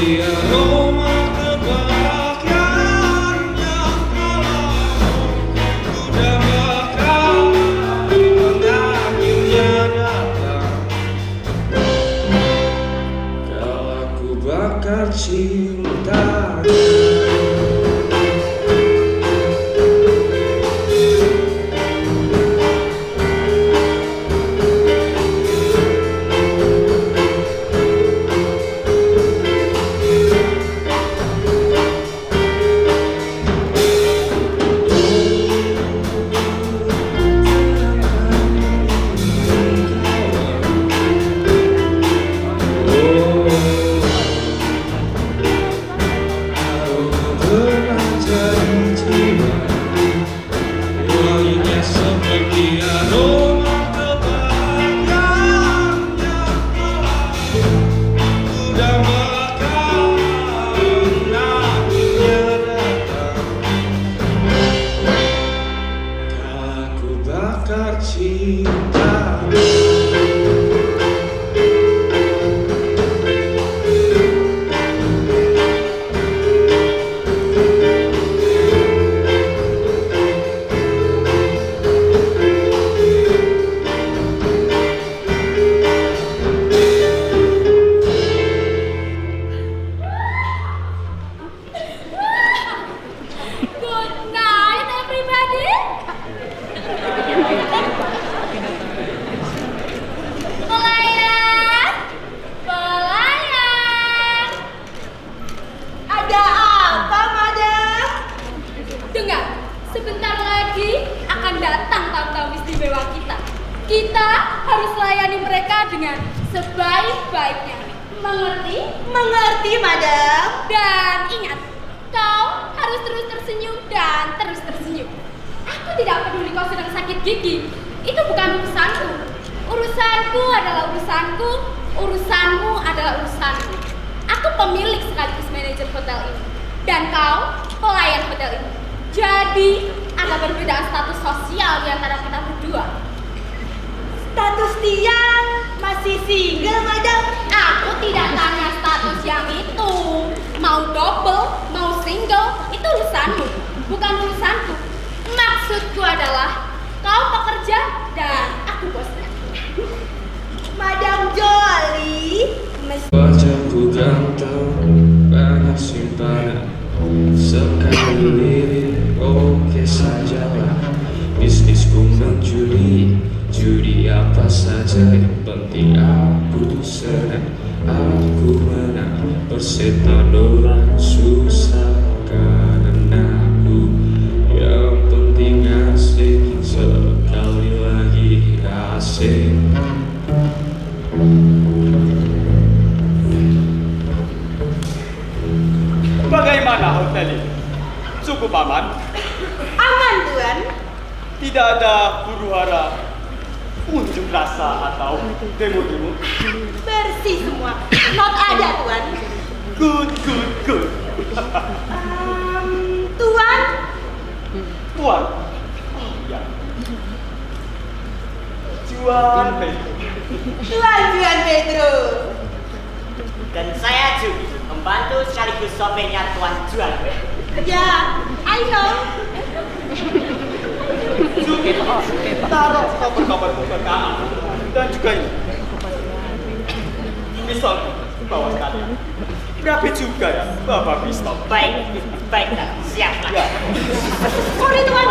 seperti aroma kebahagiaan yang kalau ku dambakan akhirnya datang. Kau aku bakar cintanya. Kita harus layani mereka dengan sebaik-baiknya. Mengerti? Mengerti, madam. Dan ingat, kau harus terus tersenyum dan terus tersenyum. Aku tidak peduli kau sedang sakit gigi. Itu bukan urusanku. Urusanku adalah urusanku, urusanmu adalah urusanku. Aku pemilik sekaligus manajer hotel ini. Dan kau pelayan hotel ini. Jadi, ada perbedaan status sosial di antara kita berdua. Status Tian masih single, madam. Aku tidak tanya status yang itu. Mau double, mau single, itu urusanmu, bukan urusanku. Maksudku adalah kau pekerja dan aku bosnya. Madam Jolie, wajahku ganteng, banyak simpanan. Sekali lirik, oke sajalah. Bisnisku menjudi, judi apa saja yang penting aku senang. Aku menang, persetan orang susah karena aku. Yang penting asik, sekali lagi asik. Bagaimana hotel ini? Cukup aman? aman, Tuan. Tidak ada huru-hara, unjuk rasa atau demo-demo? Bersih semua. Not ada, Tuan. Good. Tuan, Tuan? Oh ya. Juan Pedro. Tuan Pedro. Dan saya Judy, membantu sekaligus sopirnya Tuan Juan. Ya, I know. Judy, taruh koper-kopermu ke kamar. Dan juga ini. Pistol, bawa sekalian. Berapa juga ya, Bapak pistol? Baik, siap. Ya. Sorry, Tuan.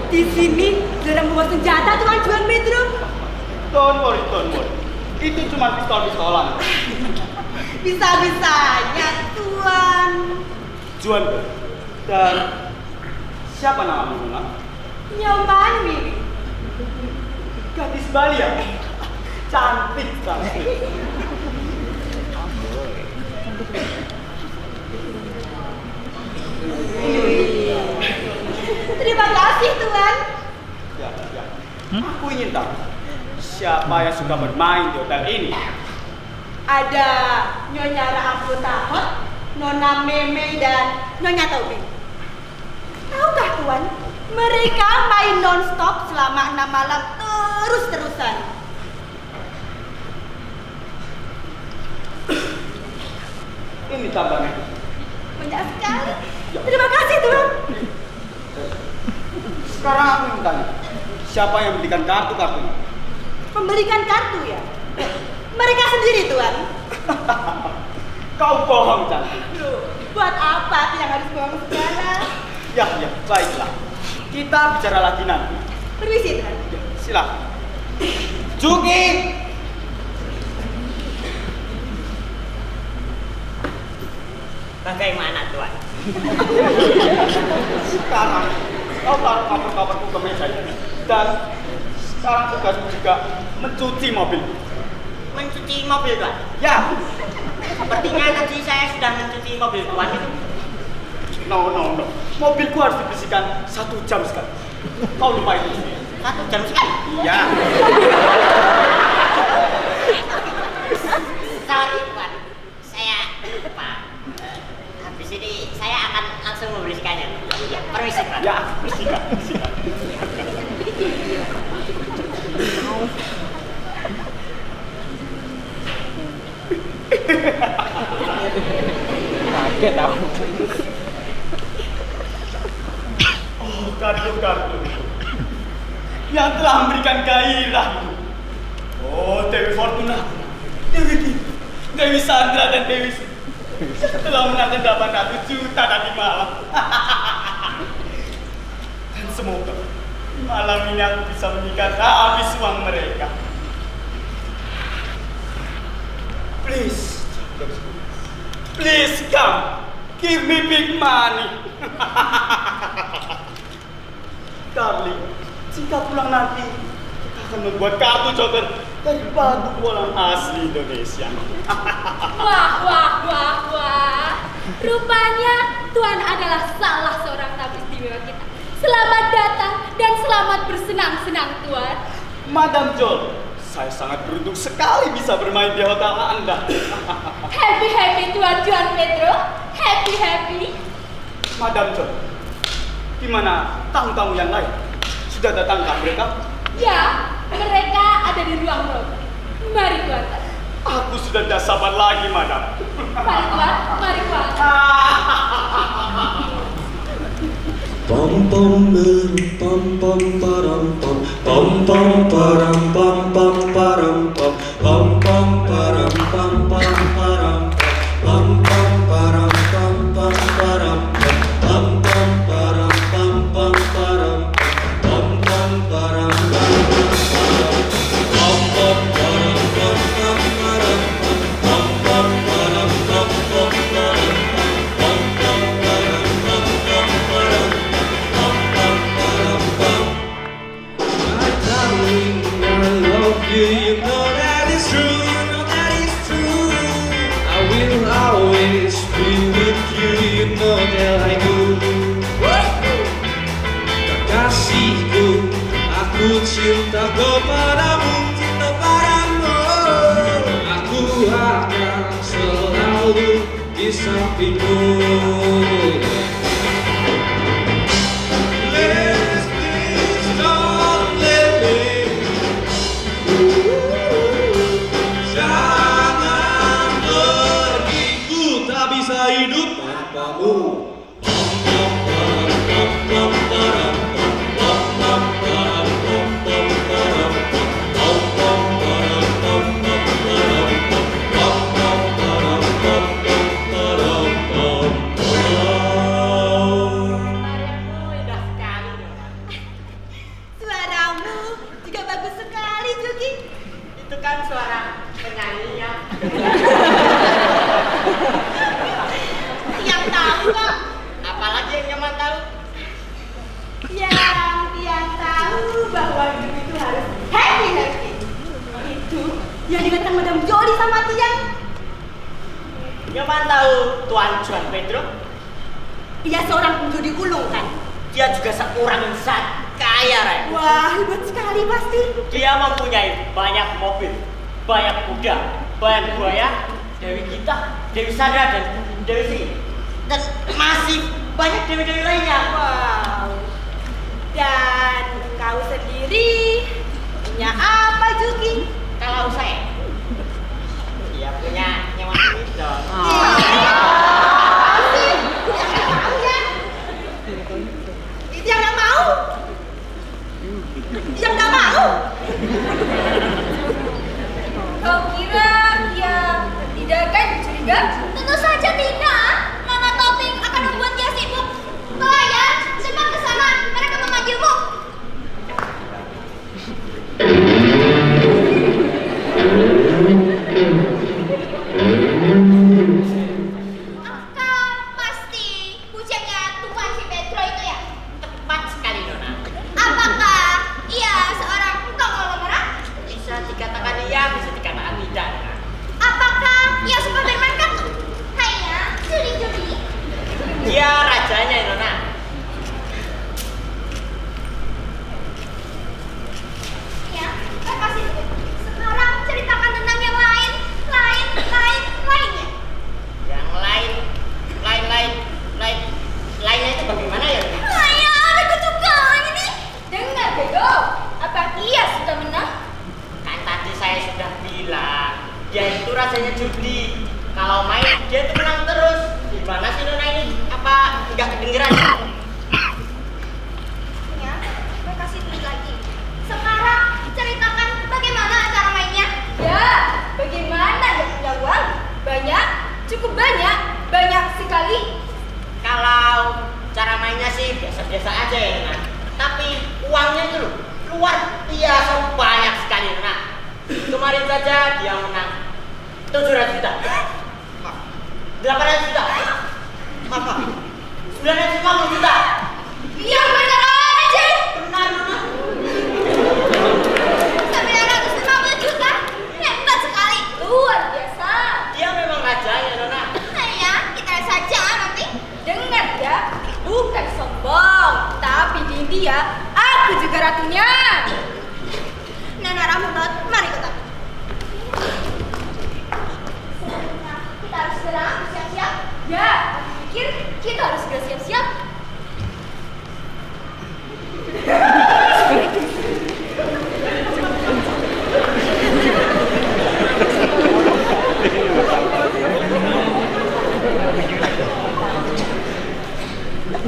Di sini jarang bawa senjata, Tuan Pedro. Don't worry. Itu cuma pistol-pistolan. Bisa-bisanya, Tuan. Juan, dan siapa namamu, Nona? Nyomani. Gadis Bali ya? Cantik sekali. Terima kasih, Tuan. Ya. Aku ingin tahu siapa yang suka bermain di hotel ini. Ada Nyonya Ra'afu Tahot, Nona Meme, dan Nyonya Taubing. Tahukah, Tuan? Mereka main non-stop selama 6 malam terus-terusan. Ini tambahnya. Banyak sekali. Terima kasih, Tuan. Sekarang aku ingin tanya, siapa yang memberikan kartu-kartunya? Memberikan kartu ya? Mereka sendiri, Tuan. Kau bohong, cantik. Loh, buat apa aku yang harus bohong segala? Ya, baiklah. Kita bicara lagi nanti. Permisi, Tuan. Ya, silakan. Juki! Bagaimana Tuan? Sekarang kau taruh kabar-kabarku ke meja ini. Dan sekarang tugasmu juga mencuci mobil. Mencuci mobil Tuan? Ya. Sepertinya tadi saya sudah mencuci mobil Tuan itu. No. Mobilku harus dibersihkan 1 jam sekali. Kau lupa itu? 1 jam sekali? Iya. Sorry Tuan, saya lupa. Habis ini saya akan langsung membersihkannya. Ya, permisi Tuan. Ya, bersihkan. Kaget aku. Oh, kartu yang telah memberikan gairah. Oh, Dewi Fortuna, Dewi Sandra dan Dewi telah menanti 800 juta tadi malam. Dan semoga malam ini aku bisa menikah habis uang mereka. Please come, give me big money. Darling, jika pulang nanti, kita akan membuat kartu joker dari batu bolang asli Indonesia. Wah. Rupanya Tuan adalah salah seorang tamu istimewa kita. Selamat datang dan selamat bersenang-senang, Tuan. Madam Jol, saya sangat beruntung sekali bisa bermain di hotel Anda. Happy Tuan Juan Pedro. Happy. Madam Jol, di mana tamu-tamu yang lain? Sudah datanggah mereka? Ya, mereka ada di ruang rogo. Mari Tuan. Aku sudah tidak sabar lagi, Madam. Mari Tuan. Pom pom pom pom param pom pom pom param pom pom param pom pom pom param pom pom param pom pom param pom pom param pom pom param pom pom param pom pom param pom pom param pom pom param pom pom param pom pom param you know that it's true, I will always be with you, you know that I do. Kekasihku, aku cinta kepadamu, aku akan selalu di sampingmu. Hidup tanpamu. Suaramu juga bagus sekali, Juki. Itu kan suara penyanyinya. Yang tahu kok. Apalagi yang nyaman tahu? Yang tahu bahwa hidup itu harus happy. Itu yang dikatakan Madam Jolly sama Tiang. Nyaman tahu Tuan Juan Pedro? Dia seorang penjudi ulung kan? Dia juga seorang yang sangat kaya, Ray. Wah, hebat sekali pasti. Dia mempunyai banyak mobil, banyak kuda, banyak buaya, Dewi Gita, Dewi Sandra, dan Dewi Sri. Dan masih banyak dewi-dewi lainnya. Wow. Dan kau sendiri punya apa, Juki? Kalau saya, dia punya nyawa itu. Oh. banyak sekali. Kalau cara mainnya sih biasa-biasa aja ya Nona. Tapi uangnya itu loh luar biasa banyak sekali Nona. Kemarin saja dia menang 700 juta. 800 juta. Apa? 950 juta. Yang benar aja. Benar Nona. 950 juta. Hebat sekali. Luar biasa. Dia memang raja ya Nona. Saya, kita saja nanti. Dengar ya, bukan sombong, tapi di India aku juga ratunya. Nona Rampunot, mari kita. Kita harus segera siap-siap. Ya, aku pikir kita harus segera siap-siap.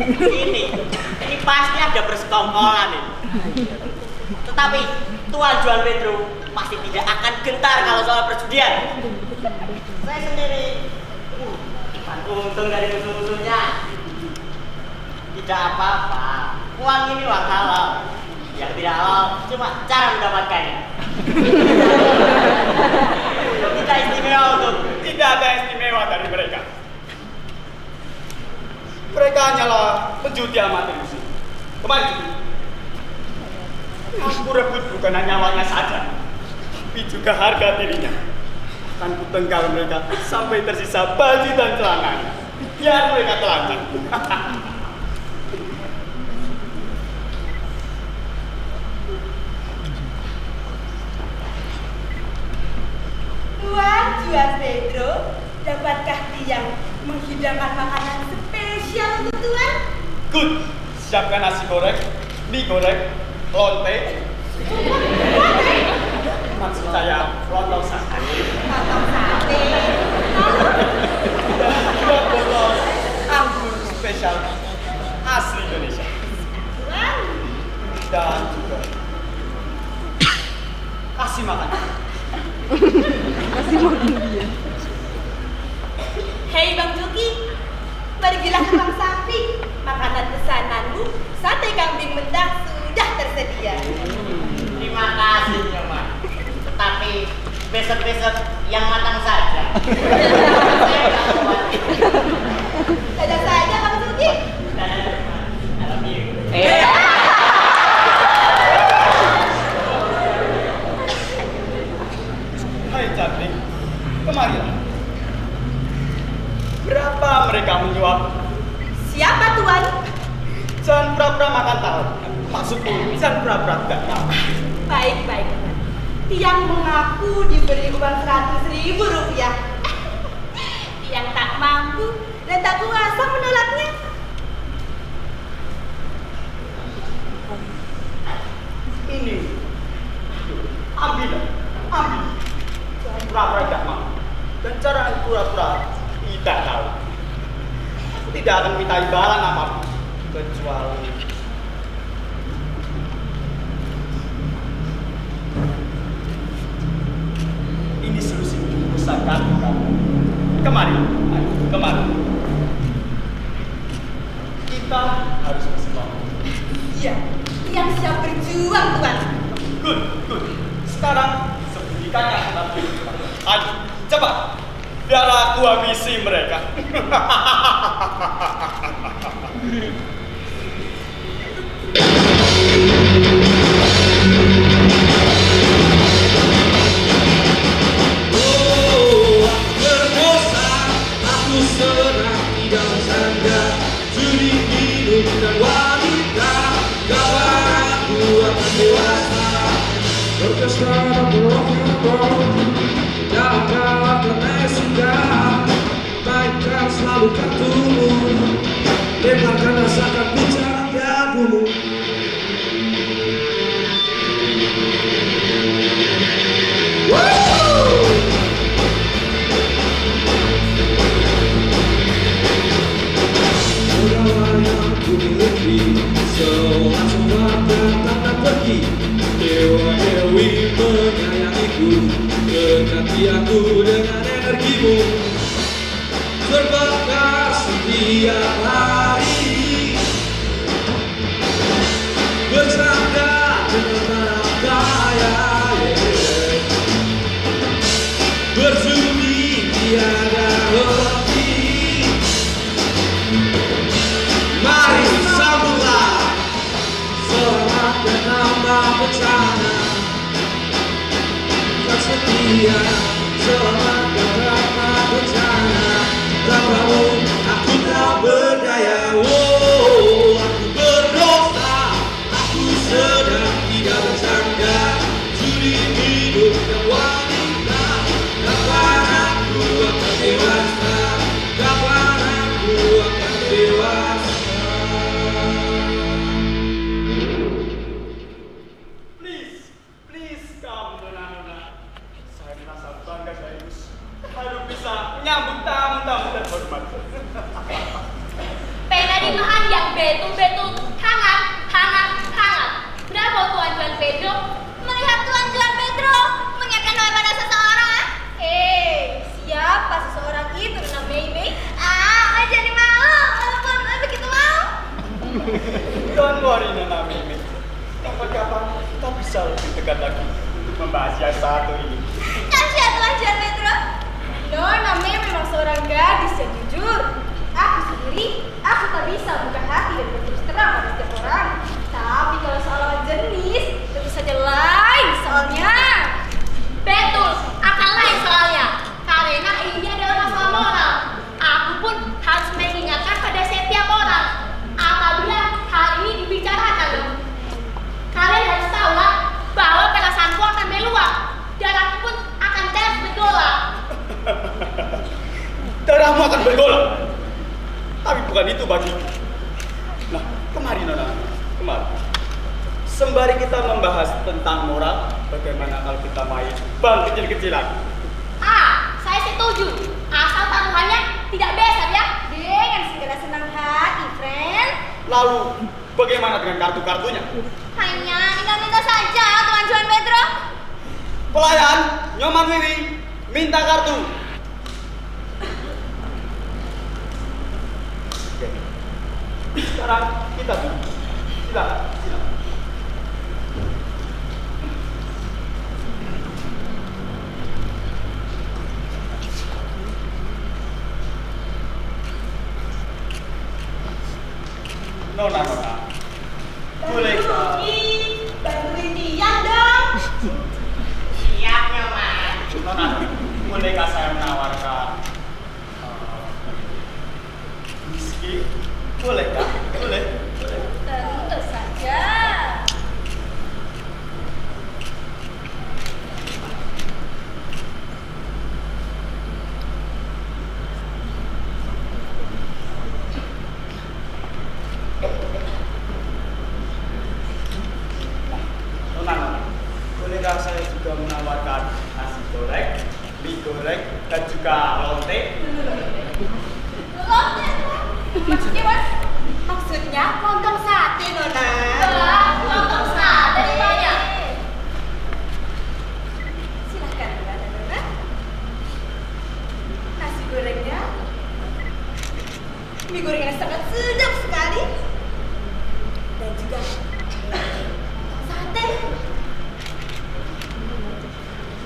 Ini pasti ada persekongkolan nih. Tetapi Tuan Juan Pedro pasti tidak akan gentar kalau soal perjudian. Saya sendiri, untung dari musuh-musuhnya. Tidak apa-apa, uang ini uang halal. Yang tidak halal cuma cara mendapatkannya. Tidak istimewa untuk. Tidak ada istimewa dari mereka. Mereka hanyalah penjudi amatir musuh. Kemari. Aku rebut bukan hanya nyawanya saja, tapi juga harga dirinya. Akan kutenggal mereka sampai tersisa baju dan celana. Biar mereka telanjang. Tuan Juan Pedro, dapatkah Tiang menghidangkan makanan spesial untuk Tuan? Good. Siapkan nasi goreng, mie goreng, lonte. Maksud saya lontong sate. Lontong sate. Dua botol anggur spesial asli Indonesia. Tuan, Dan juga kasih makan. hei Bang Juki, pergilah ke Bang Sapi. Makanan pesananmu, sate kambing mentah sudah tersedia. Terima kasih Nyoman. Tetapi besok-besok yang matang saja. Saya nggak kuat. Dadah saja Bang Juki. I love you. Hai cantik, kemarilah. Berapa mereka menyuap? Siapa Tuan? Jangan pura-pura makan tahu. Maksudku, jangan pura-pura tidak tahu. Baik-baik. Tiang mengaku diberi uang 100.000 rupiah. Tiang tak mampu dan tak kuasa menolaknya. Ini, ambil. Jangan pura-pura tidak mau. Dan cara pura-pura tidak tahu. Aku tidak akan minta imbalan apapun kecuali ini solusi urusan kamu. Kemari, ayo, kemari. Kita harus bersemangat. Iya, Tiang siap berjuang Tuan. Good. Sekarang sembunyikan yang tadi. Ayo, cepat. Biar aku habisi mereka. Oh, berdosa, aku serah tidak bercanda. Judi hidup dan wanita, kapan aku akan dewasa. Berpesta dan berrock-and-roll, jangan pernah sudah. Mainkan selalu kartumu, lemparkan rasakan bicara piagumu. Pegawai yang ku miliki, langsung datang dan pergi. Dewa Dewi menyayangiku, dekati aku dengan energimu. Terbakar tiap hari, bercanda dengan gaya, bersumi tiada henti. Mari sambutlah selamat dan tambah bencana, tak setia selamat dan tambah bencana. Tanpamu aku tak berdaya, oh aku berdosa, aku sedang tidak bercanda. Sudi hidup dan wanita, kapan aku akan dewasa, kapan aku akan dewasa. Please kamu nona-nona. Saya merasa bangga sekaligus harus bisa menyambut tamu-tamu terhormat. Pena di bahan yang betul-betul hangat. Berapa Tuan Juan Pedro? Melihat Tuan Juan Pedro mengingatkan pada seseorang. Siapa seseorang itu Nona Mei? Jadi mau, walaupun begitu mau. Don't worry Nona Mimi. Kapan-kapan kita bisa lebih dekat lagi untuk membahas yang satu ini. Kasihan Tuan Juan Pedro. Nona Mei memang seorang gadis yang jujur. Aku sendiri, aku tak bisa buka hati dan berterus terang pada setiap orang. Tapi kalau soal lawan jenis, tentu saja lain soalnya. Betul, akan lain soalnya. Karena ini adalah masalah moral. Aku pun harus mengingatkan pada setiap orang. Apabila hal ini dibicarakan, kalian harus tahulah bahwa perasaanku akan meluap dan aku pun akan terus bergolak. Darahmu akan bergolak. Tapi bukan itu bagiku. Nah, kemari Nona, kemari. Sembari kita membahas tentang moral, bagaimana kalau kita main bang kecil-kecilan? Saya setuju. Asal taruhannya tidak besar ya. Dengan segala senang hati, friend. Lalu, bagaimana dengan kartu-kartunya? Hanya minta saja Tuan Juan Pedro. Pelayan, Nyoman Wiwi, minta kartu. Oke. Sekarang kita dulu. Silakan. Nona, bolehkah? Bantuin dia dong. Siap Nyoman. Nona, bolehkah saya menawarkan whisky? Bolehkah? Boleh. Tentu saja. Nona, bolehkah saya juga menawarkan nasi goreng, mie goreng, dan juga lonte? Maksudnya Mas? Maksudnya lontong sate, Nona. Lontong sate banyak. Silahkan Nona. Nasi gorengnya, mie gorengnya sangat sedap sekali. Dan juga sate.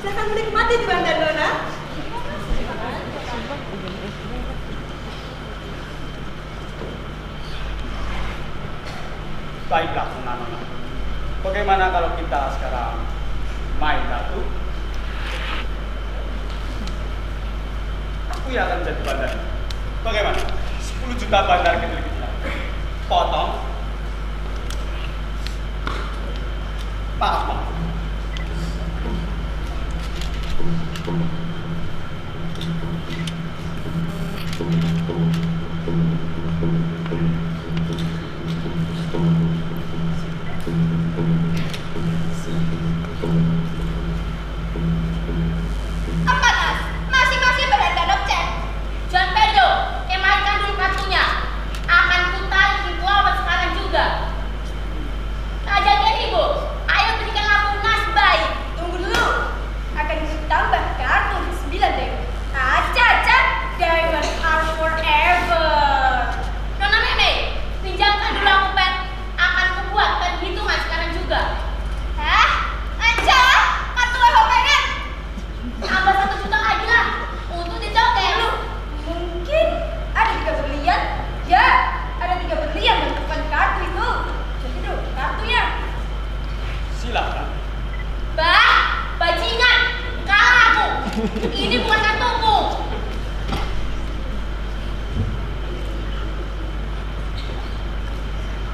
Silahkan menikmati Tuan dan Nona. Baiklah, Nona. Bagaimana kalau kita sekarang main kartu? Aku yang akan jadi bandar. Bagaimana? 10 juta bandar kecil-kecilan. Potong. Maaf. Apa Mas? Masing-masing berharga cek. Juan Pedro, kembalikan dulu kartunya. Akan putar di bawah sekarang juga. Kajian Ibu, ayo berikan aku nas baik. Tunggu dulu. Akan ditambahkan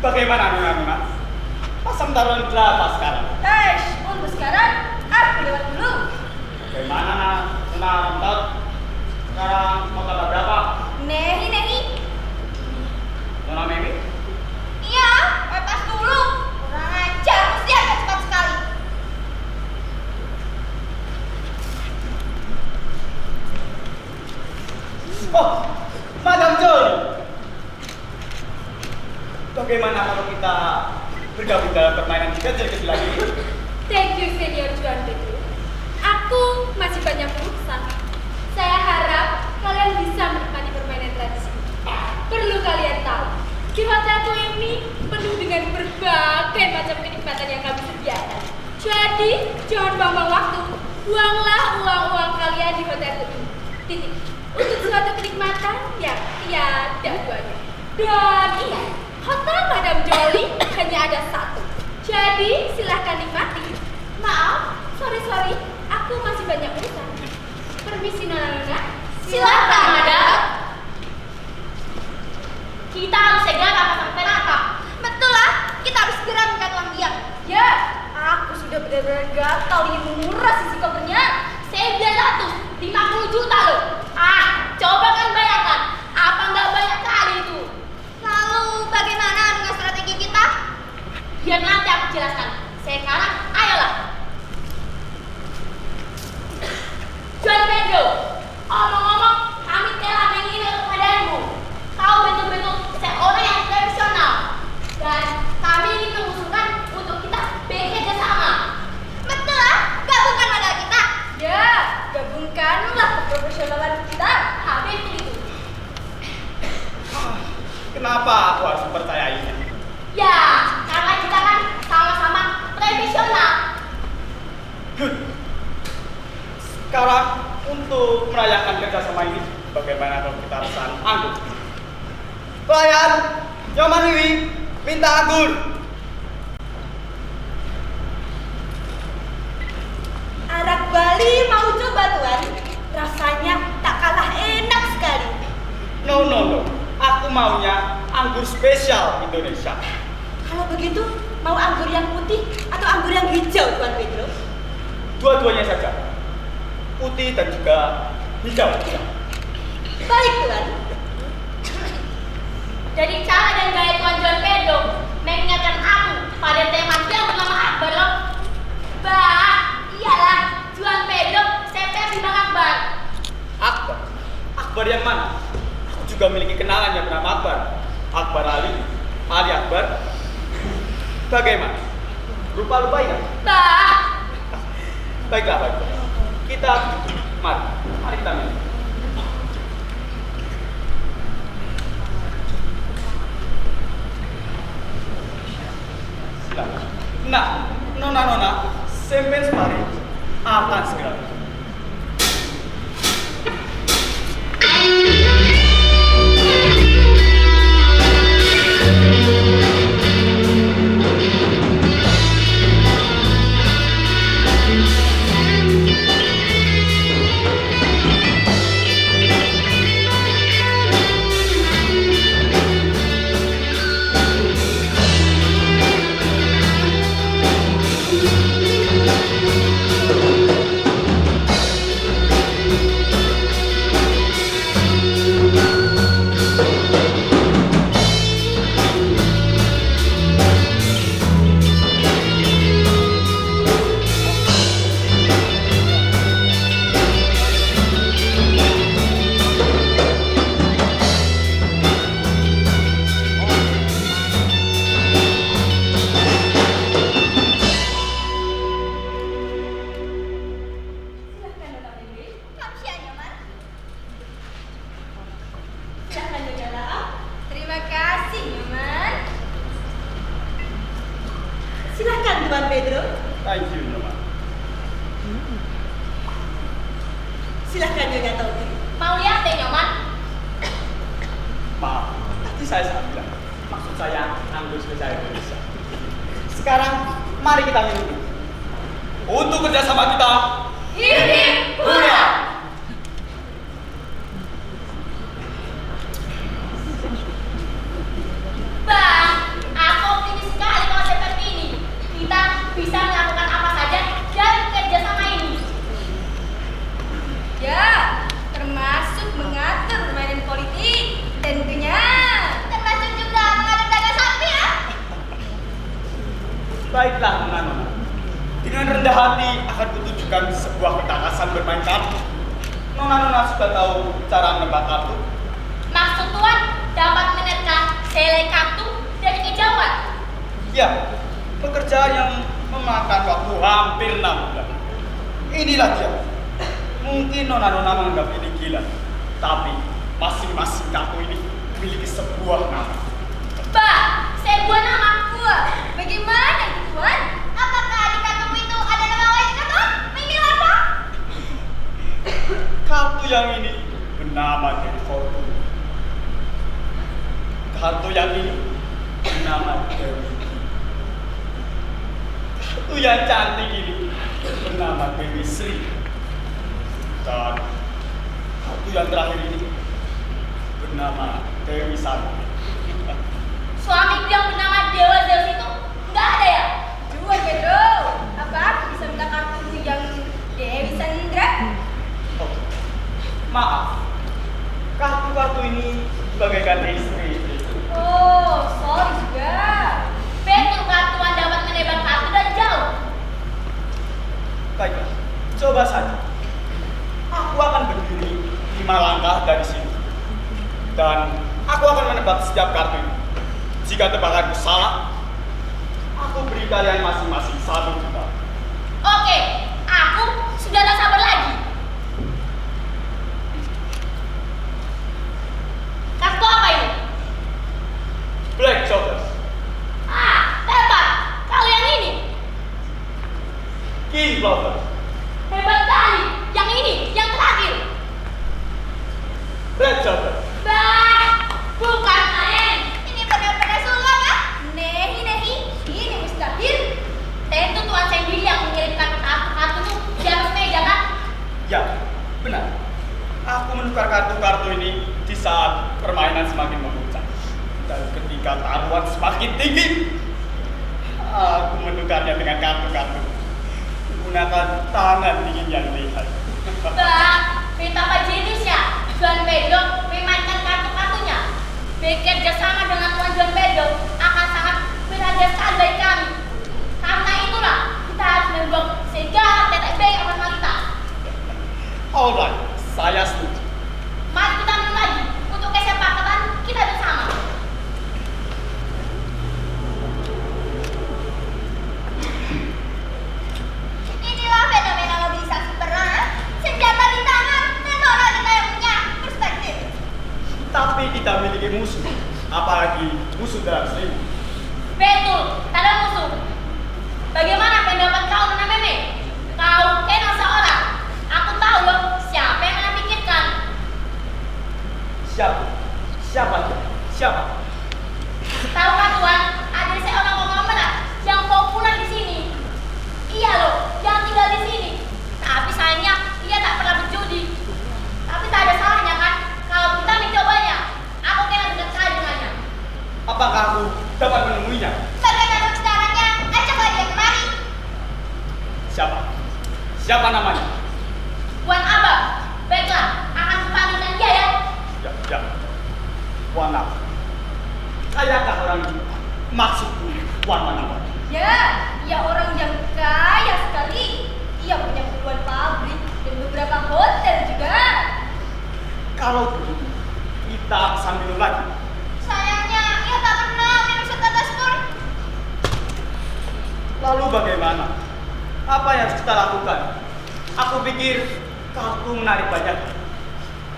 Bagaimana Nona? Pasang taruhan berapa sekarang? Untuk sekarang aku lewat dulu. Bagaimana Nona Rontot? Sekarang mau tambah berapa? Nehi. Nona Memi? Iya, lepas dulu. Kurang ajar, mesti agak cepat sekali. Oh, Madam Joy. Bagaimana kalau kita bergabung dalam permainan kecil-kecil lagi? Thank you, Senior Juan Pedro. Aku masih banyak urusan. Saya harap kalian bisa menikmati permainan tradisi. Perlu kalian tahu, di hotelku ini penuh dengan berbagai macam kenikmatan yang kami sediakan. Jadi, jangan buang-buang waktu. Buanglah uang-uang kalian di hotelku ini. Titik. Untuk suatu kenikmatan yang tiada duanya. Dan ingat, hotel Madam Jolly hanya ada satu. Jadi, silahkan nikmati. Maaf, sorry, aku masih banyak urusan. Permisi Nona. Silakan, Madam. Kita harus segera apa sampai nangkap. Betul lah, kita harus segera minta uang dia. Ya, aku sudah benar-benar gatal ingin menguras isi kopernya. 950 juta loh. Coba kan bayangkan, apa nggak banyak kali itu. Lalu bagaimana dengan strategi kita? Biar nanti aku jelaskan. Sekarang, ayolah. Juan Pedro, omong-omong, kami telah mengirim kepadamu. Kau betul-betul seorang yang profesional. Dan kami ingin mengusulkan untuk kita bekerja sama. Betul lah, gabungkan modal kita. Ya, gabungkanlah keprofesionalan kita. Habis itu. Kenapa aku harus mempercayainya? Ya, karena kita kan sama-sama profesional. Good. Sekarang untuk merayakan kerjasama ini, bagaimana kalau kita pesan anggur? Pelayan, Nyoman Wiwi, minta anggur. Arak Bali mau coba tuan. Rasanya tak kalah enak sekali. No. Aku maunya anggur spesial Indonesia. Kalau begitu, mau anggur yang putih atau anggur yang hijau, Tuan Pedro? Dua-duanya saja. Putih dan juga hijau. Baik, Tuan. Jadi cara dan gaya Tuan Juan Pedro mengingatkan aku pada teman yang bernama Akbar loh. Bah, iyalah, Juan Pedro CPR di Bang Akbar. Akbar? Akbar yang mana? Aku juga memiliki kenalan yang bernama Akbar. Akbar Ali Akbar. Bagaimana? Lupa ya? Bah, Baiklah. Kita mari kita minum. Nah, Nona, sempen semari akan segera. Tuan Pedro. Thank you, Nyoman. Silahkan Nyonya Tommy. mau lihat deh Nyoman? Maaf, tadi saya salah bilang. Maksud saya anggur spesial Indonesia. Sekarang mari kita minum. Untuk kerjasama kita. Hidup Hurra! Bang, aku sudah tahu cara menebak kartu? Maksud Tuan dapat menerka selai kartu dari kejauhan. Ya, pekerjaan yang memakan waktu hampir 6 bulan. Inilah dia. Mungkin nona-nona menganggap ini gila, tapi masing-masing kartu ini memiliki sebuah nama. Bah, sebuah nama gua. Bagaimana itu Tuan? Apakah di kartu itu ada nama lain kah? Memilih apa? Kartu yang ini bernama Dewi Fortune. Kartu yang ini bernama Dewi. Kartu yang cantik ini bernama Dewi Sri. Dan kartu yang terakhir ini bernama Dewi Sari. Suamiku yang bernama Dewa Zeus itu nggak ada ya? Jual Pedro, apa aku bisa minta kartu yang Dewi Sandra? Oh, maaf, kartu-kartu ini bagaikan istri. Oh, sorry juga. Betul kartuan dapat menebak kartu dari jauh. Baiklah, coba saja. Aku akan berdiri 5 langkah dari sini. Dan aku akan menebak setiap kartu ini. Jika tebakanku salah, aku beri kalian masing-masing 1 juta. Oke, aku sudah tak sabar lagi. Kartu apa ini? Black Jokers, Ah, tepat. Kalau yang ini, King Clover, hebat kali. Yang ini, yang terakhir. Red Joker, Bah, bukan main. Ini benar-benar sulap ya? Nehi, ini mustahil. Tentu Tuan sendiri yang mengirimkan kartu-kartu itu di atas meja kan? ya, benar. Aku menukar kartu-kartu ini di saat permainan semakin memuncak. Dan ketika taruhan semakin tinggi, aku menukarnya dengan kartu-kartu. Menggunakan tangan dingin yang lihai. Bah, betapa jeniusnya. Juan Pedro memainkan kartu-kartunya. Bekerja sama dengan Tuan Juan Pedro akan sangat berharga sekali bagi kami. Karena itulah kita harus membuat segala tetek baik formalitas. Alright, saya setuju. Mari kita minum lagi untuk kesepakatan kita bersama. Inilah fenomena mobilisasi perang. Senjata di tangan dan orang kita yang punya perspektif. Tapi kita memiliki musuh, apalagi musuh dalam selimut. Betul, tak ada musuh. Bagaimana pendapat kau Nona Meme? Kau kenal seorang. Aku tahu loh siapa yang Nona pikirkan. Siapa? Siapa? Siapa? Tahukah Tuan, ada seorang konglomerat yang populer di sini. Iya loh, yang tinggal di sini. Tapi sayangnya dia tak pernah berjudi. Tapi tak ada salahnya kan kalau kita mencobanya. Aku kenal dekat sekali dengannya. Apakah aku dapat menemuinya? Bagaimana caranya? Ajaklah dia kemari. Siapa? Siapa namanya? Tuan Abah, baiklah, akan kupanggilkan dia ya. Ya. Wana. Kayakah orang itu? Maksudku, Wan Mana? Ya, ia orang yang kaya sekali. Ia punya puluhan pabrik dan beberapa hotel juga. Kalau begitu, kita sambil lagi. Sayangnya, ia tak pernah minum setetes pun. Lalu bagaimana? Apa yang harus kita lakukan? Aku pikir kartu menarik banyak.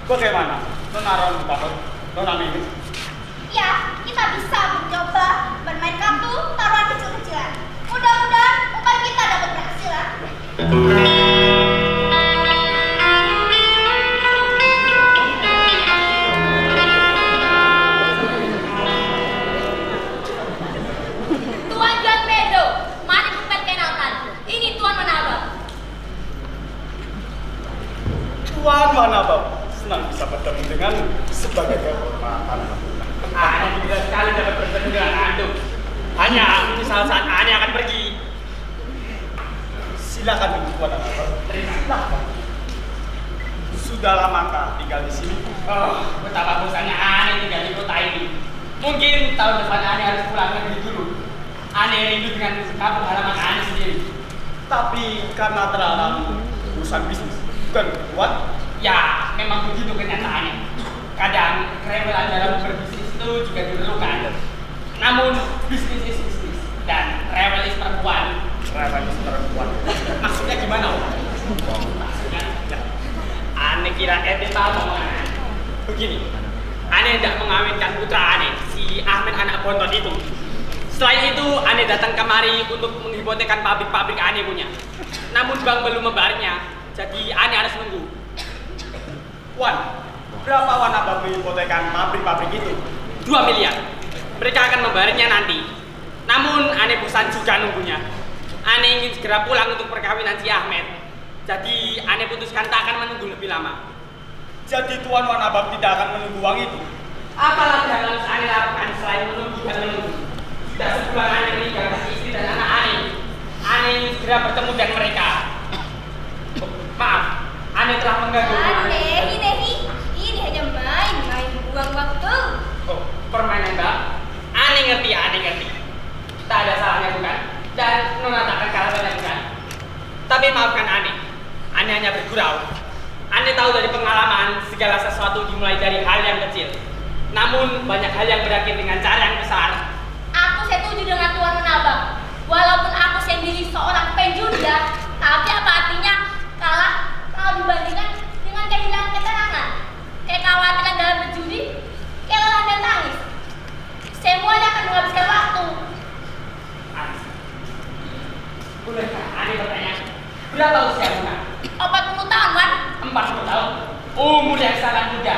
Bagaimana? Nona Ron Bahot, Nona Mimi. Ya, kita bisa mencoba bermain kartu taruhan kecil-kecilan. Mudah-mudahan upaya kita dapat berhasil ya. Tuan Juan Pedro, mari perkenalkan. Ini Tuan Manabab. Tuan Manabab, senang bisa bertemu dengan sebagai kehormatan. Ana gembira sekali dapat bertemu dengan antum. Hanya ini saat Ana akan pergi. Silakan Tuan Manabab. Silakan. Sudah lamakah tinggal di sini? Oh, betapa bosannya Ana tinggal di kota ini. Mungkin tahun depan Ana harus pulang negeri dulu. Ana rindu dengan kampung halaman Ana sendiri. Tapi karena terhalang urusan bisnis, bukan Tuan? Ya, memang begitu kenyataannya. Kadang kerewelan dalam berbisnis itu juga diperlukan. Namun bisnis is bisnis dan rewel is perempuan. Rewel is perempuan. Maksudnya gimana, Om? Maksudnya, aneh kira ente tahu omongan. Begini, aneh hendak mengawinkan putra aneh, si Ahmed anak bontot itu. Selain itu, aneh datang kemari untuk menghipotekan pabrik-pabrik aneh punya. Namun bank belum membayarnya, jadi aneh harus nunggu. Wan, berapa Wan abang menghipotekan pabrik-pabrik itu? 2 miliar. Mereka akan membayarnya nanti. Namun aneh bosan juga nunggunya. Aneh ingin segera pulang untuk perkawinan si Ahmed. Jadi aneh putuskan tak akan menunggu lebih lama. Jadi Tuan Wan abang tidak akan menunggu uang itu? Apalagi yang harus aneh lakukan selain menunggu dan menunggu. Sudah sebulan aneh menikah dengan istri dan anak aneh. Aneh ingin segera bertemu dengan mereka. Oh, maaf, aneh telah mengganggu. Nehi, ini hanya main buang waktu. Oh, permainan Mbak. Aneh ngerti. Tak ada salahnya bukan? Dan Nona tak akan kalah banyak bukan? Tapi maafkan aneh. Aneh hanya bergurau. Aneh tahu dari pengalaman segala sesuatu dimulai dari hal yang kecil. Namun banyak hal yang berakhir dengan cara yang besar. Aku setuju dengan Tuan Menabang. Walaupun aku sendiri seorang penjudia, tapi apa artinya kalah kalau dibandingkan dengan kehilangan ketenangan, kekhawatiran dalam berjudi, kelelahan dan tangis. Semuanya akan menghabiskan waktu. Aneh. Bolehkah aneh bertanya? Berapa usia Nona? 40 tahun, Wan. 40 tahun. Umur yang sangat muda.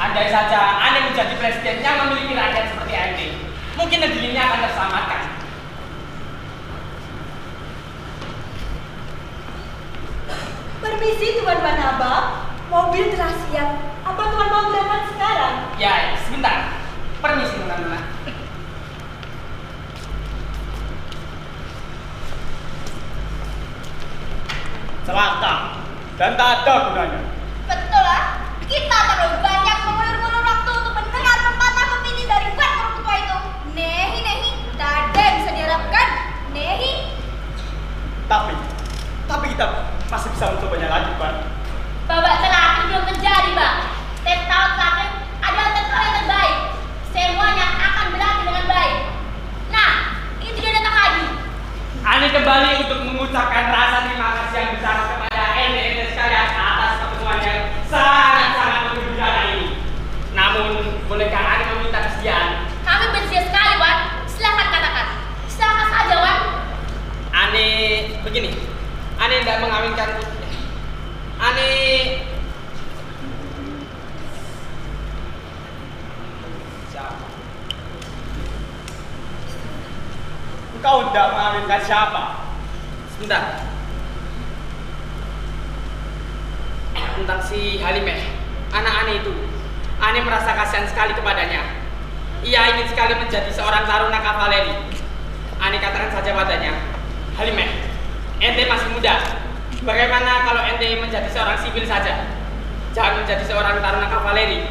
Andai saja aneh menjadi presiden yang memiliki rakyat seperti ente, mungkin negeri ini akan terselamatkan. Permisi Tuan Manabang, mobil telah siap. Apa Tuan mau berangkat sekarang? Ya, sebentar. Permisi Nona. Celaka dan tak ada gunanya. Betul lah. Kita terlalu banyak mengulur-ulur waktu untuk mendengar pepatah pepini dari Wan Perkutua itu. Nehi, tak ada yang bisa diharapkan. Nehi. Tapi kita masih bisa mencobanya lagi, Pak. Babak terakhir belum terjadi, Bang. Tes tahun terakhir adalah terkala yang terbaik. Semuanya akan berakhir dengan baik. Nah, itu dia datang lagi. Aneh kembali untuk mengucapkan rasa terima kasih yang besar kepada ente sekalian atas pertemuan yang sangat-sangat menggembirakan ini. Namun, bolehkah aneh meminta kesediaan? Kami bersedia sekali, Wan. Silahkan katakan. Silahkan saja, Wan. Aneh begini. Aneh tidak mengawinkan. Aneh siapa? Engkau tidak mengawinkan siapa? Sebentar. Tentang si Halimeh, anak aneh itu. Aneh merasa kasihan sekali kepadanya. Ia ingin sekali menjadi seorang taruna kavaleri. Aneh katakan saja padanya, Halimeh, ente masih muda. Bagaimana kalau ente menjadi seorang sipil saja? Jangan menjadi seorang taruna kavaleri.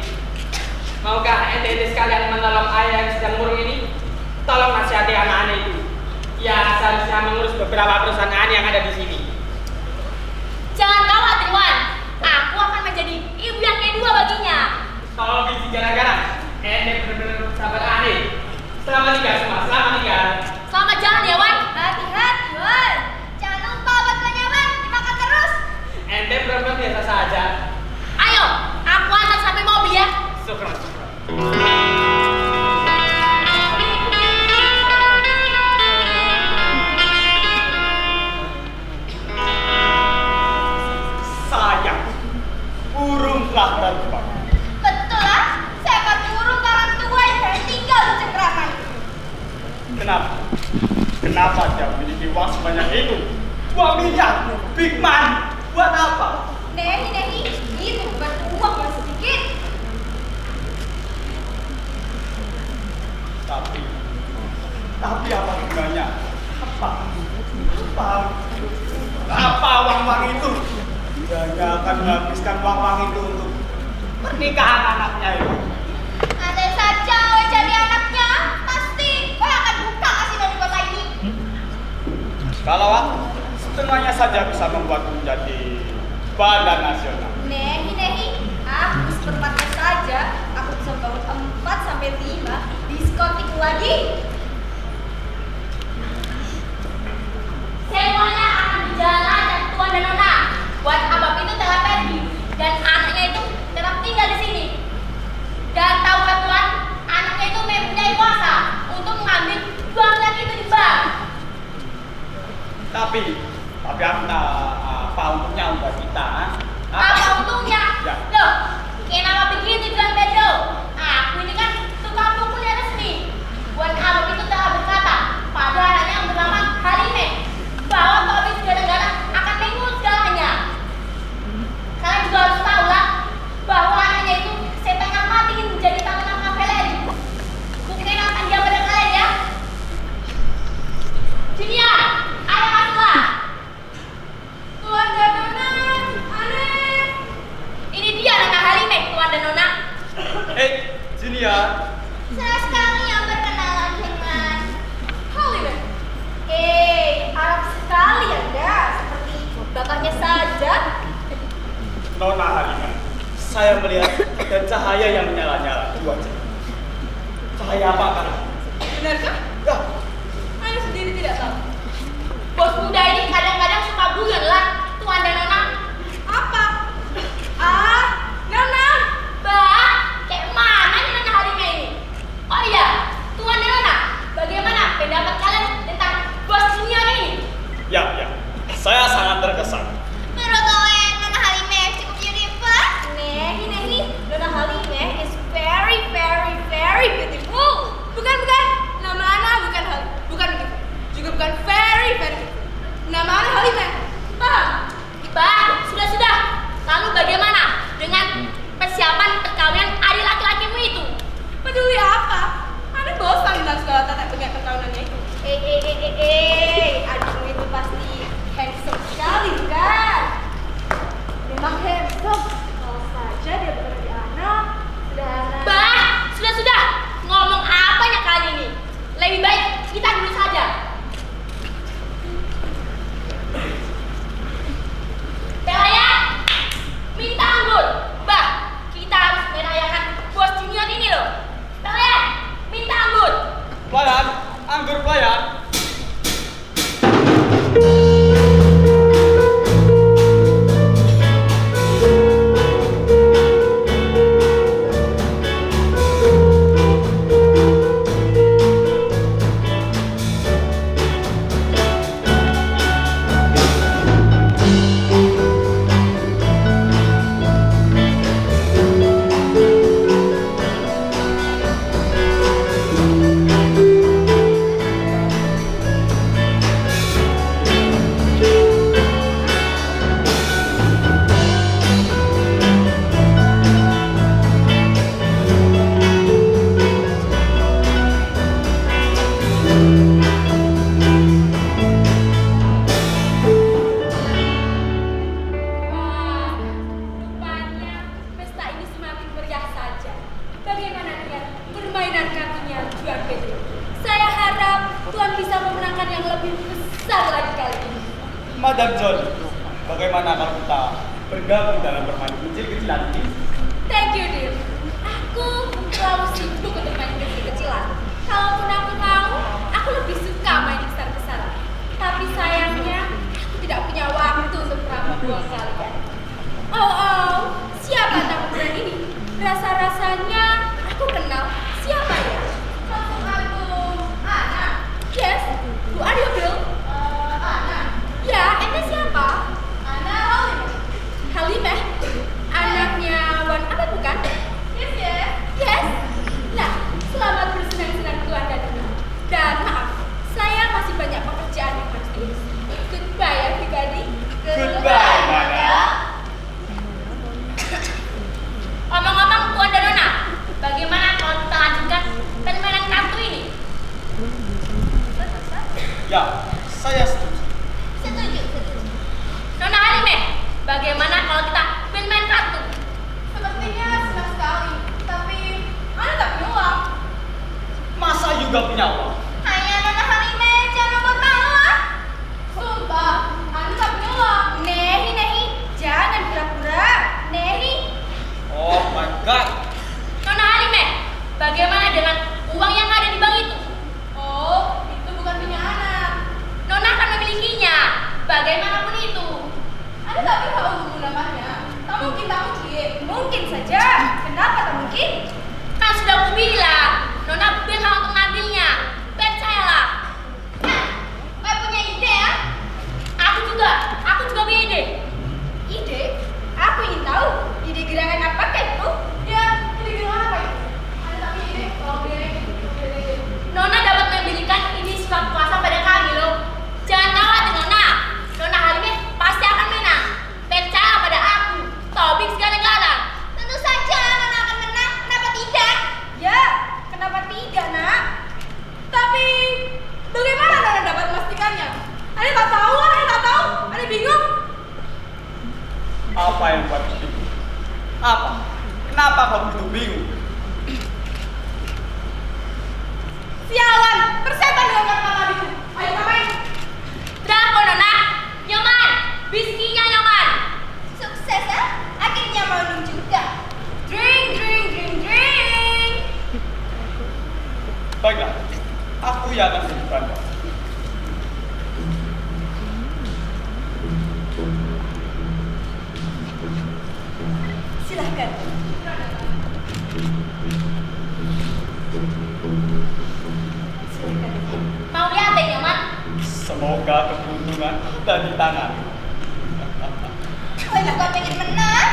Maukah ente sekalian menolong ayah yang sedang murung ini? Tolong nasihati anak aneh itu. Ia seharusnya mengurus beberapa perusahaan aneh yang ada di sini. Jangan khawatir, Wan. Aku akan menjadi ibu yang kedua baginya. Kalau biji gara-gara, ente benar-benar sahabat aneh. Selamat tinggal semua, selamat tinggal. Selamat jalan ya, Wan. Hati-hati, Wan. Jangan lupa bantuannya, Wan. Dimakan terus. Ente benar-benar biasa saja. Ayo, aku antar sampai mobil ya. Syukron. Sayang, burung telah terbang. Betul lah. Seekor burung karang tua yang tinggal di cengkraman. Kenapa dia memiliki uang sebanyak itu? 2 miliar, Big Man. Buat apa? Nehi, itu bukan uang yang sedikit. Tapi apa gunanya? Apa uang-uang itu? Dia akan menghabiskan uang-uang itu untuk pernikahan anaknya itu. Andai saja kau jadi anaknya, pasti kau akan buka kasino di kota ini. Kalau aku setengahnya saja bisa membuatku menjadi badan nasional. Nehi, lagi. Semuanya akan berjalan dan Tuan dan Nona. Wan Abab itu telah pergi dan anaknya itu tetap tinggal di sini. Dan tahukah Tuan, anaknya itu mempunyai kuasa untuk mengambil uangnya itu di bank. Tapi apa untungnya buat kita? Apa untungnya? Ya. Loh, kenapa begitu Tuan Pedro? Aku ini kan tukang pukul yang resmi. Wan Abab itu telah berkata pada anaknya yang bernama Halime bahwa Tobi segala-gala akan mengurus segalanya. Kalian juga harus tahu lah bahwa anaknya itu setengah mati ingin menjadi tamunan Kaveleri. Buktiin akan dia pada kalian ya. Junia, ayo masuklah. Tuan dan Nona, aneh. Ini dia Nona Halime, Tuan dan Nona. Junior. Senang sekali yang berkenalan dengan Halime. Arab sekali Anda, seperti bapaknya saja. Nona Halima, saya melihat ada cahaya yang menyala-nyala di wajah. Cahaya apa kan? Benarkah? Ya, Anda sendiri tidak tahu. bos muda ini kadang-kadang suka guyon lah, Tuan dan Nona. Apa? Nona. Bah, kayak mana nih Nona Halime ini? Oh iya, Tuan dan Nona, bagaimana pendapat kalian tentang bos junior ini? ya. Saya sangat terkesan. Menurut Nona Halime cukup unique. Nehi, Nona Halime is very, very, very beautiful. Bukan. Nama Ana bukan begitu. Juga bukan very, very beautiful. Nama Ana Halime. Paham? Bah, sudah. Lalu bagaimana dengan persiapan perkawinan adik laki-lakimu itu? Peduli apa? Ana bosan dengan segala tata pegang perkawinannya itu. Adikmu itu pasti handsome sekali, bukan? Memang handsome. Kalau saja dia berada di Ana, sederhana. Bah, sudah. Ngomong apanya kali ini? Lebih baik kita dulu saja. Pelaya, minta anggur. Bah, kita harus merayakan bos junior ini loh. Pelaya, minta anggur. Pelayan, anggur pelayan. Wah, rupanya pesta ini semakin meriah saja. Bagaimana dengan permainan kartunya Tuan Pedro? Saya harap Tuan bisa memenangkan yang lebih besar lagi kali ini. Madam John, bagaimana kalau kita bergabung dalam permainan kecil-kecilan ini? Thank you, dear. Aku terlalu sibuk untuk main kecil-kecilan. Kalaupun aku mau, aku lebih suka main besar-besaran. Tapi sayangnya, aku tidak punya waktu untuk merampok kalian. Oh, siapa tamu brand ini? Rasa-rasanya aku kenal. Siapa ya? Ana. Yes, who are you, Bill? Ana. Ya, ente siapa? Ana Halimeh. Anaknya Wan apa bukan? Yes. Nah, selamat bersenang-senang Tuan dan Nona. Dan maaf, saya masih banyak pekerjaan yang harus diurus. Goodbye, everybody. Goodbye, Madam. Ngomong-ngomong Tuan dan Nona, bagaimana kalau kita lanjutkan permainan kartu ini? Ya, saya setuju. Setuju. Nona Halime, bagaimana kalau kita bermain kartu? Sepertinya senang sekali. Tapi Ana tak punya uang. Masa juga punya uang? Hanya Nona Halime, jangan buat malu ah. Sumpah, Ana tak punya uang. Nehi, jangan pura-pura. Nehi. Oh my god. Nona Halime, bagaimana dengan uang yang ada di bank itu? Bagaimanapun itu. Anda tak berhak untuk menggunakannya. Tak mungkin, tak mungkin. Mungkin saja. Kenapa tak mungkin? Kan sudah aku bilang, Nona berhak untuk ngambilnya. Percayalah. Nah, kau punya ide ya? Aku juga punya ide. Ide? Aku ingin tahu. Ide gerangan apakah itu? Ya, ide gerangan apa itu? Anda tak punya ide? Oke. Nona dapat memberikan ini surat kuasa pada kami loh. Jangan khawatir Nona. Nona Halimah pasti akan menang. Percaya pada aku. Tobing segala-galanya. Tentu saja Nona akan menang. Kenapa tidak? Ya, kenapa tidak, Nak? Tapi bagaimana Nona dapat memastikannya? Anda tak tahu, Anda tak tahu. Anda bingung. Apa yang buat bingung? Apa? Kenapa kau begitu bingung? Sialan, persetan dengan kata-kata itu. Ayo ngapain? Bravo Nona. Nyoman. Biskinya nyoman. Sukses ya? Akhirnya malam juga. Drink, drink, drink, drink. Baiklah, aku yang akan tunjukkan. Silahkan. Mau lihat ya nyoman? Semoga keberuntungan ada di tangan. Oh, kau pengen menang?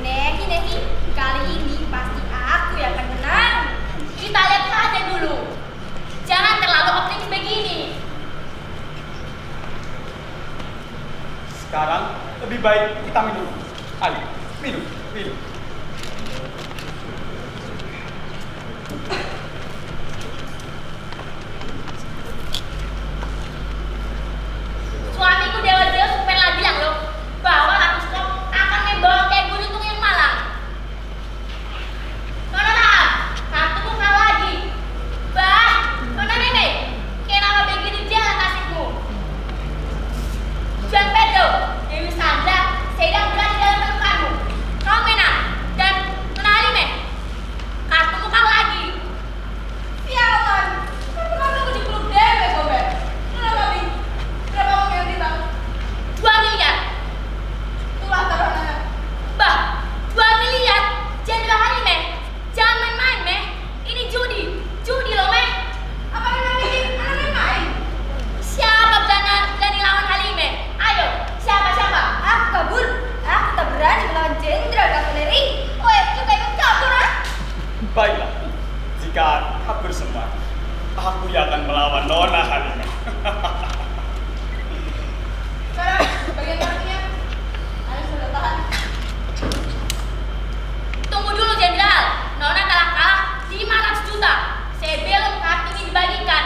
Nehi, kali ini pasti aku yang akan menang. Kita lihat saja dulu. Jangan terlalu optimis begini. Sekarang lebih baik kita minum. Ayo, minum, minum. Suamiku Dewa Zeus pernah bilang loh bahwa Ratu Storm akan membawa kayak gunung yang malang. Nona Rahab, kartuku kalah lagi. Bah, Nona Nenek, kenapa begini jalan nasibmu? Juan Pedro, Dewi Sandra, sedang berada dalam pelukanmu. Kau menang. Dan Nona Halimah, kartumu kalah lagi. Sialan, kartu di klub Dewe, Gobe. Kenapa, Bi? Berapa uang yang dibang? 2 miliar. Itulah taruhannya. Bah, 2 miliar. Jenderal Halimah, jangan main-main, Meh. Ini judi. Judi loh, Meh. Apa yang bikin anak main? Siapa berani lawan Halimah? Ayo, siapa? Aku kabur. Aku tak berani melawan jenderal kavaleri. Oh, juga ikut kabur, ah? Baiklah, jika kabur semua, aku yang akan melawan Nona Halimah. Sekarang, bagian kartunya. Anda sudah tahan. Tunggu dulu, Jenderal. Nona kalah 500 juta. Sebelum kartu ini dibagikan,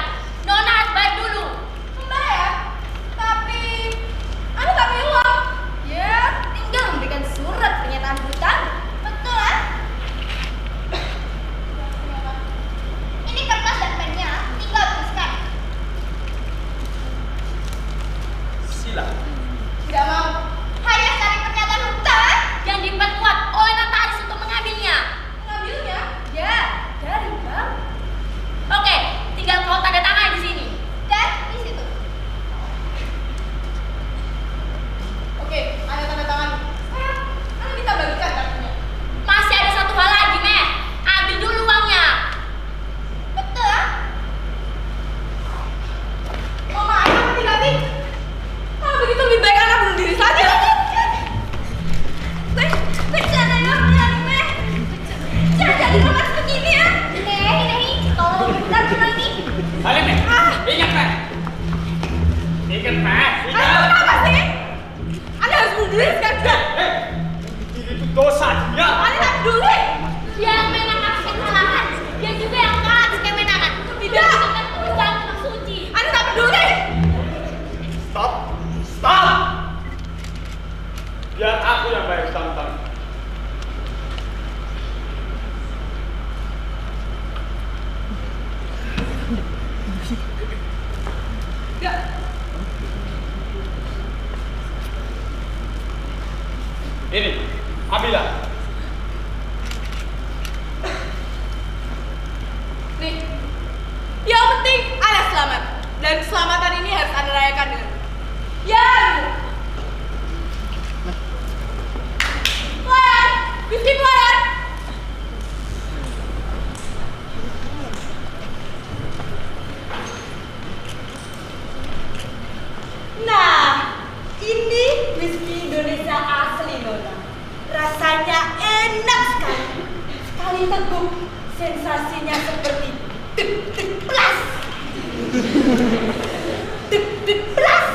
Nona harus bayar dulu. Membayar? Tapi Anda tak punya uang. Ya, tinggal memberikan surat pernyataan hutang. Betul, ah? Ini kertas dan pennya, tinggal tuliskan. Silakan. Tidak mau. Hanya cari pernyataan hutang. Yang diperkuat oleh notaris untuk mengambilnya. Mengambilnya? Ya, dari bank. Oke, tinggal kau tanda tangan di sini. Dan di situ. Oke, Anda tanda tangan. Sekarang, Anda minta bagikan kartunya. Masih ada satu hal lagi, Meh. Ambil dulu uangnya. Betul, ah? Mau main apa mati-mati? Kalau begitu lebih baik Anda bunuh diri saja. Bercanda ya, Halimah. Jangan jadi roman begini ya. Nehi, tolong bentar cuma ini. Halimah, ingat Pak. Ingat Pak. Anda kenapa sih? Anda harus bunuh diri sekarang. Itu dosa dia. Anda tak peduli. Yang menang atas kekalahan, dia juga yang kalah atas kemenangan. Tidak. Dengan tulisan suci. Anda tak peduli. Stop, stop. Biar aku yang bayar utang-utang. Tidak. Ini, ambillah. Nih, keselamatan ini harus Anda rayakan dengan ya. Pelayan, Gusti pelayan. Nah, ini whisky Indonesia asli, Nona. Rasanya enak sekali. Sekali teguk, sensasinya seperti deg-deg plus. Deg-deg plus.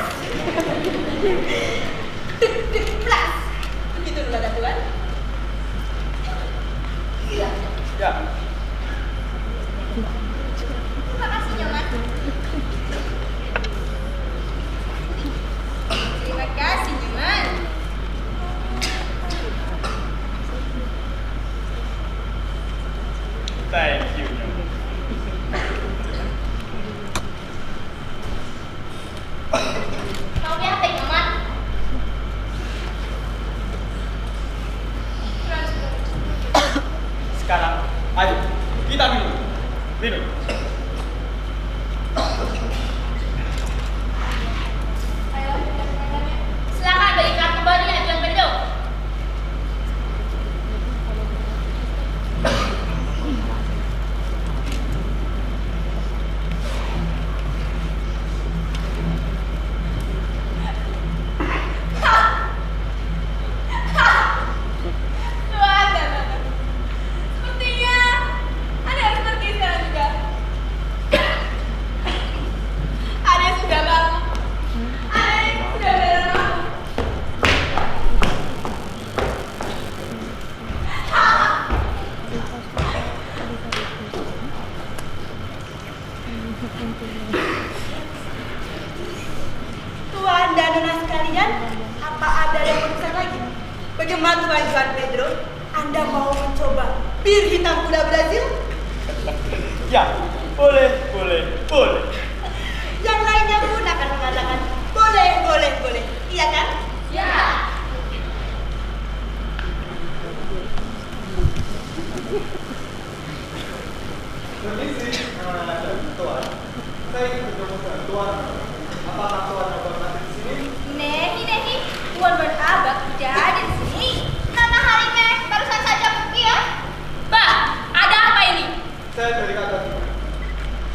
Deg-deg plus. Begitu dulu ada Tuan. Iya. Ya. Terima kasih, Nyoman. Terima kasih, Nyoman. Thank you. Mau apa, Nyoman? Sekarang, ayo kita minum. Minum. Silakan bagi kartu baru yang Tuan Pedro. Tuan, sepertinya Anda harus pergi sekarang juga. Anda sudah bangun. Anda sudah berbangun. Tuan dan Nona sekalian, apa ada yang urusan lagi? Bagaimana Tuan Juan Pedro? Anda mau mencoba bir hitam kuda Brazil? Ya, boleh. Yang lainnya pun akan mengatakan boleh. Iya kan? Ya. Permisi, Tuan. Saya ingin bertemu dengan Tuan. Apakah Tuan dapat nanti di sini? Nehi, Tuan berabak tidak ada di sini. Nona Halime barusan saja pergi ya. Mbak, ada apa ini? Saya dari kantor.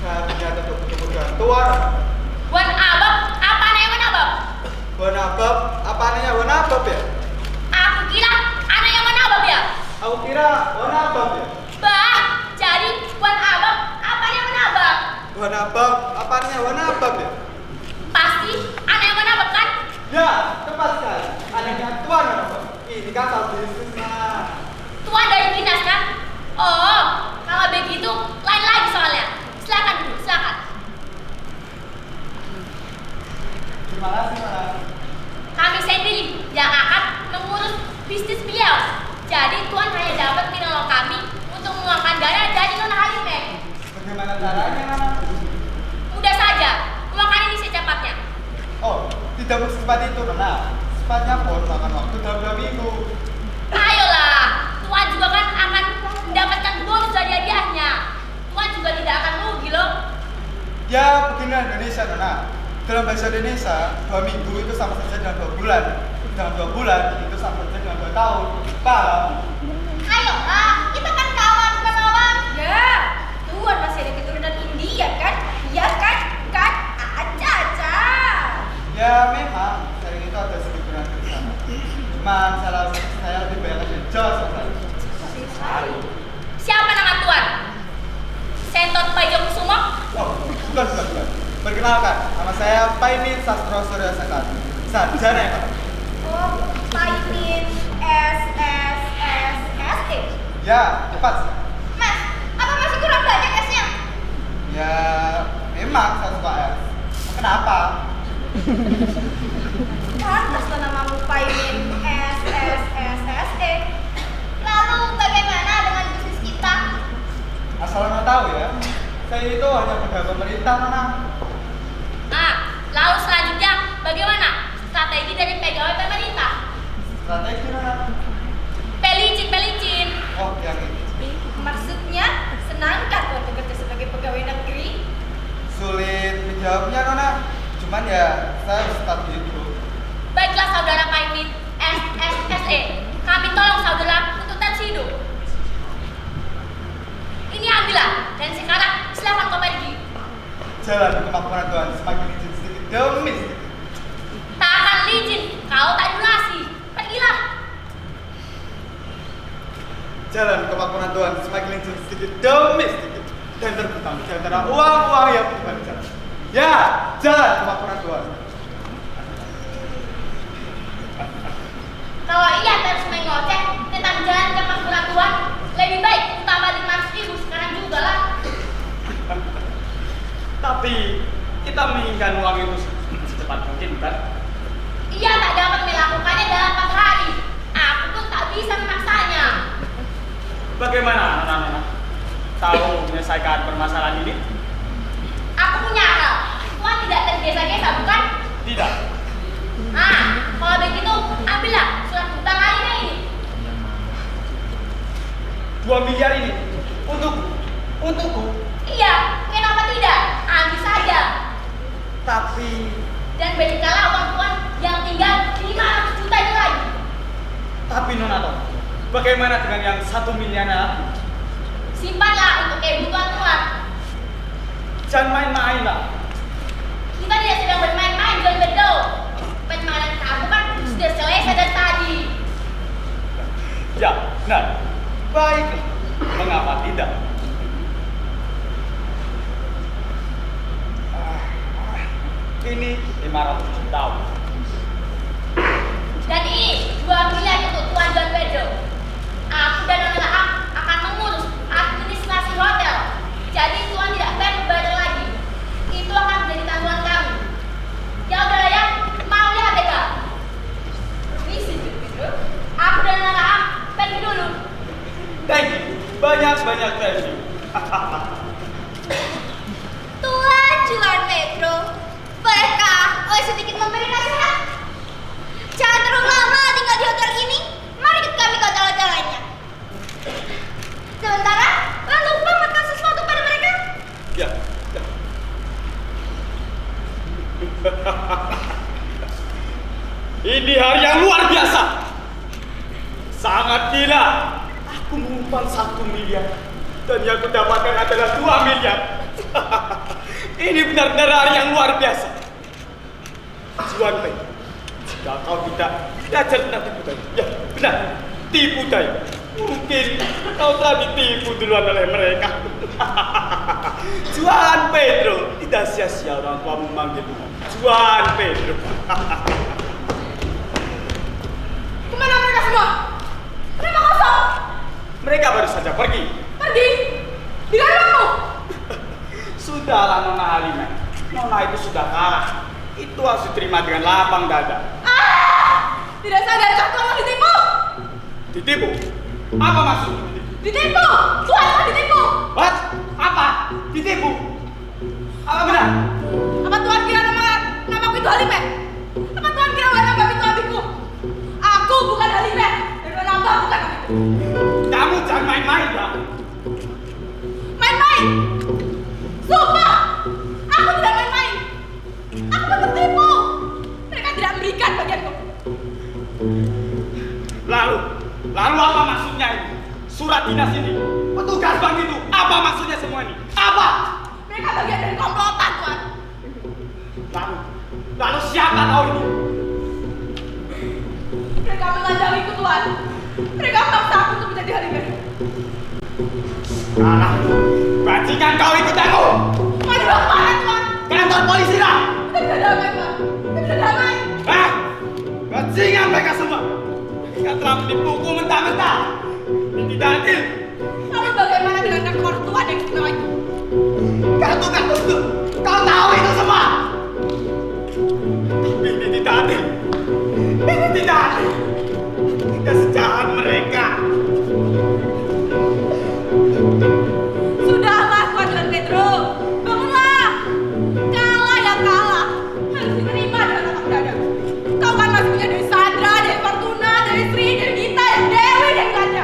Saya ternyata untuk bertemu dengan Tuan. Wan Abab, apa namanya Wan Abab? Wan Abab, apa namanya Wan Abab ya? Aku kira anak yang Wan Abab ya. Aku kira Wan Abab ya. Mbak, jadi Wan Abab, apa namanya Wan Abab? Wan Abab, apa namanya Wan Abab ya? Pasti anak yang Wan Abab kan? Ya, tepat sekali. Anaknya Tuan Wan Abab. Ini kan tahu bisnisnya. Tuan dari dinas kan? Oh, kalau begitu lain lagi soalnya. Silakan dulu, silakan. Terima kasih, Mas. Kami sendiri yang akan mengurus bisnis beliau. Jadi Tuan hanya dapat menolong kami untuk mengeluarkan dana dari Nona Halime. Bagaimana caranya, Nana? Mudah saja, keluarkan ini secepatnya. Oh, tidak secepat itu, Nana. Cepatnya pun makan waktu dalam 2 minggu. Ayolah, Tuan juga kan akan mendapatkan bonus dari hadiahnya. Tuan juga tidak akan rugi loh. Ya, beginilah Indonesia, Nana. Dalam bahasa Indonesia, 2 minggu itu sama saja dengan 2 bulan. Dalam 2 bulan itu sama saja dengan 2 tahun. Paham? Ayolah, kita kan kawan, bukan lawan. Ya, Tuan masih ada keturunan India kan? Iya kan? Kan? Aja. Ya, memang sering itu ada sedikit kurang di sana. Cuman saya lebih banyak dari Jawa sekali. Siapa nama Tuan? Sentot Pajong Kusumo? Oh, bukan. Perkenalkan, nama saya Paimin Sastro Surya Sekar. Sarjana ekonomi. Oh, Paimin SSSSE. Ya, tepat. Mas, apa masih kurang banyak S-nya? Ya, memang saya suka S. Kenapa? Pantaslah namamu Paimin SSSSE. Lalu bagaimana dengan bisnis kita? Asal Nona tahu ya, saya itu hanya pegawai pemerintah, Nona. Lalu selanjutnya bagaimana strategi dari pegawai pemerintah? Strategi, Nona. Pelicin. Oh, yang ini. Maksudnya, senangkah Tuan bekerja sebagai pegawai negeri? Sulit menjawabnya, Nona. Jalan ke kemakmuran Tuhan semakin licin sedikit demi sedikit. Tak akan licin, kau tak durasi. Pergilah. Jalan ke kemakmuran Tuhan semakin licin sedikit demi sedikit. Dan terbentang di antara uang-uang yang tiba di jalan. Ya, jalan ke kemakmuran Tuhan. Kalau ia terus mengoceh tentang jalan ke makmuran Tuhan, lebih baik utama 500.000 sekarang juga lah. Tapi kita menginginkan uang itu secepat mungkin, bukan? Ia tak dapat melakukannya dalam 4 hari. Aku pun tak bisa memaksanya. Bagaimana anak-anak tahu menyelesaikan permasalahan ini? Aku punya akal. Tuhan tidak tergesa-gesa, bukan? Tidak. Kalau begitu, ambillah surat hutang Alina ini. 2 miliar ini untukku. Iya, kenapa tidak? Ambil saja. Tapi Dan berikanlah uang Tuhan yang tinggal 500 juta itu lagi. Nonato, bagaimana dengan yang 1 miliar lagi? Simpanlah untuk kebutuhan Tuhan. Jangan main-main lah. Kita tidak sedang bermain-main, John Bedo. Permainan kamu kan sudah selesai dari tadi. Ya, benar. Baik. Mengapa tidak? Ini 500 juta. Dan ini 2 miliar untuk Tuan John Bedo. Aku dan Nona Laak akan mengurus administrasi hotel. Jadi Tuan tidak perlu membayar lagi. Itu akan menjadi tanggungan kami. Ya udah ya, mau lihat ya kak? Permisi John Bedo. Aku dan Nona Laak pergi dulu. Thank you. Banyak-banyak thank you. Tuan Juan Metro, bolehkah oleh sedikit memberi nasihat? Jangan terlalu lama tinggal di hotel ini. Mari ikut kami ke hotel-hotel lainnya. Sementara, lalu pamatkan sesuatu pada mereka. Ya. Ini hari yang luar biasa. Sangat gila. Aku mengumpan 1 miliar dan yang aku dapatkan adalah 2 miliar. Ini benar-benar hari yang luar biasa. Juan Pei, jika kau tidak cerdas tipu daya, ya benar, tipu daya. Mungkin kau telah ditipu duluan oleh mereka. Juan Pedro, tidak sia-sia orang tua memanggilmu Juan Pedro. Kemana mereka semua? Kenapa kosong? Mereka baru saja pergi. Pergi? Dengan kamu? Sudahlah Nona Halimah, Nona itu sudah kalah. Itu harus diterima dengan lapang dada. Tidak sadar kau telah ditipu? Ditipu? Apa maksudnya? Ditipu! Tuhan telah ditipu! What? Apa? Ditipu? Apa benar? Apa Tuhan kira namaku itu Halimah? Apa Tuhan kira nama itu adikku? Aku bukan Halimah dan nama bukan adikku. Kamu jangan main-main, Bang. Main-main? Sumpah! Aku tidak main-main. Aku tertipu. Mereka tidak memberikan bagianku. Lalu apa maksudnya ini? Surat dinas ini, petugas bank itu, apa maksudnya semua ini? Apa? Mereka bagian dari komplotan, Tuhan. Lalu siapa kau ini? Mereka mengancamiku, Tuhan. Mereka memaksa aku untuk menjadi Halimah. Alah, bajingan kau ikut aku. Mau dibawa kemana, Tuhan? Kantor polisi lah. Kita bisa damai, Tuhan. Kita bisa damai. Bajingan mereka semua. Mereka telah menipuku mentah-mentah. Ini tidak adil. Lalu bagaimana dengan rekor Tuhan yang istimewa itu? Kartu itu, kau tahu itu semua. Ini tidak adil. Ini tidak adil. Tidak sejahat mereka. Sudahlah, Tuhan John Pedro. Bangunlah. Kalah ya kalah. Harus diterima dengan lapang dada. Kau kan masih punya Dewi Sandra, Dewi Fortuna, Dewi Sri, Dewi Gita, dan Dewi Raja.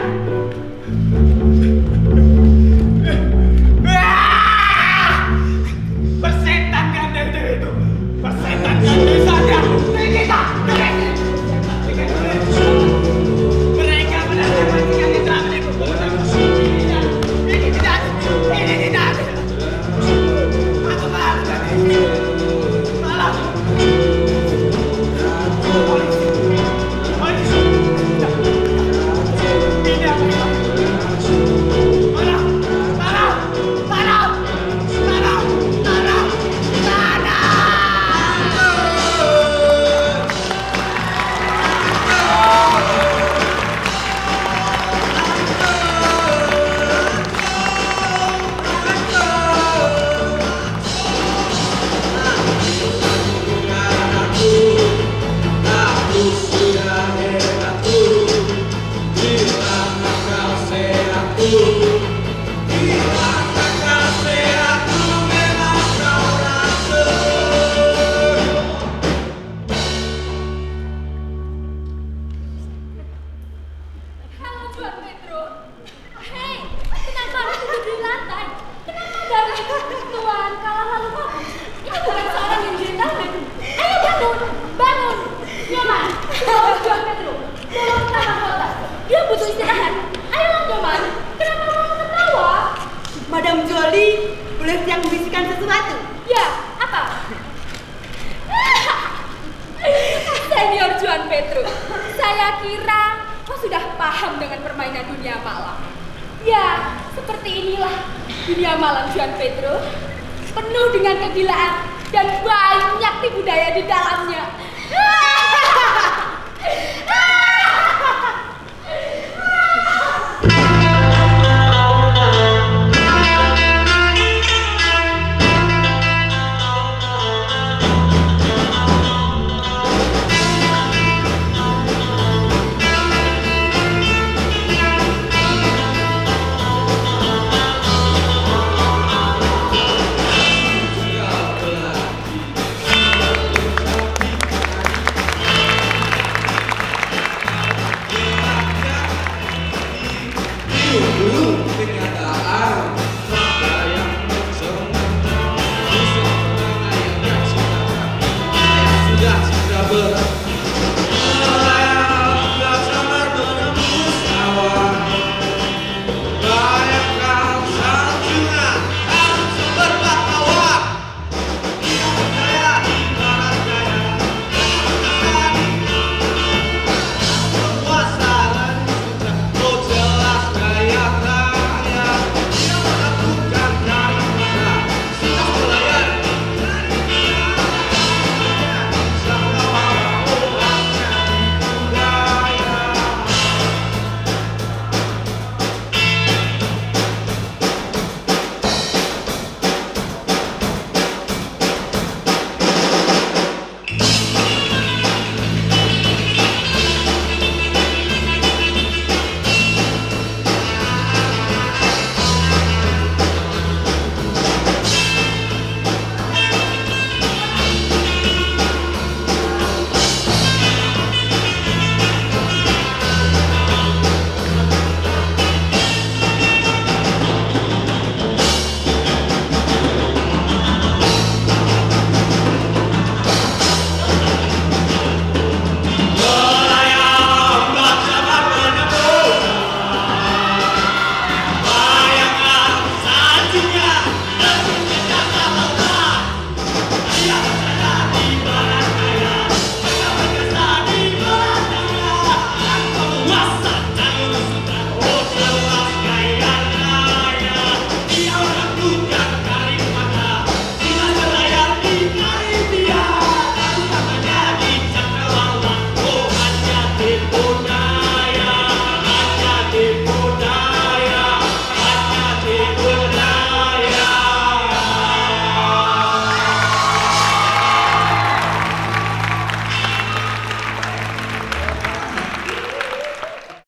paham dengan permainan dunia malam. Ya, seperti inilah dunia malam Juan Pedro, penuh dengan kegilaan dan banyak tipu daya di dalamnya. Dulu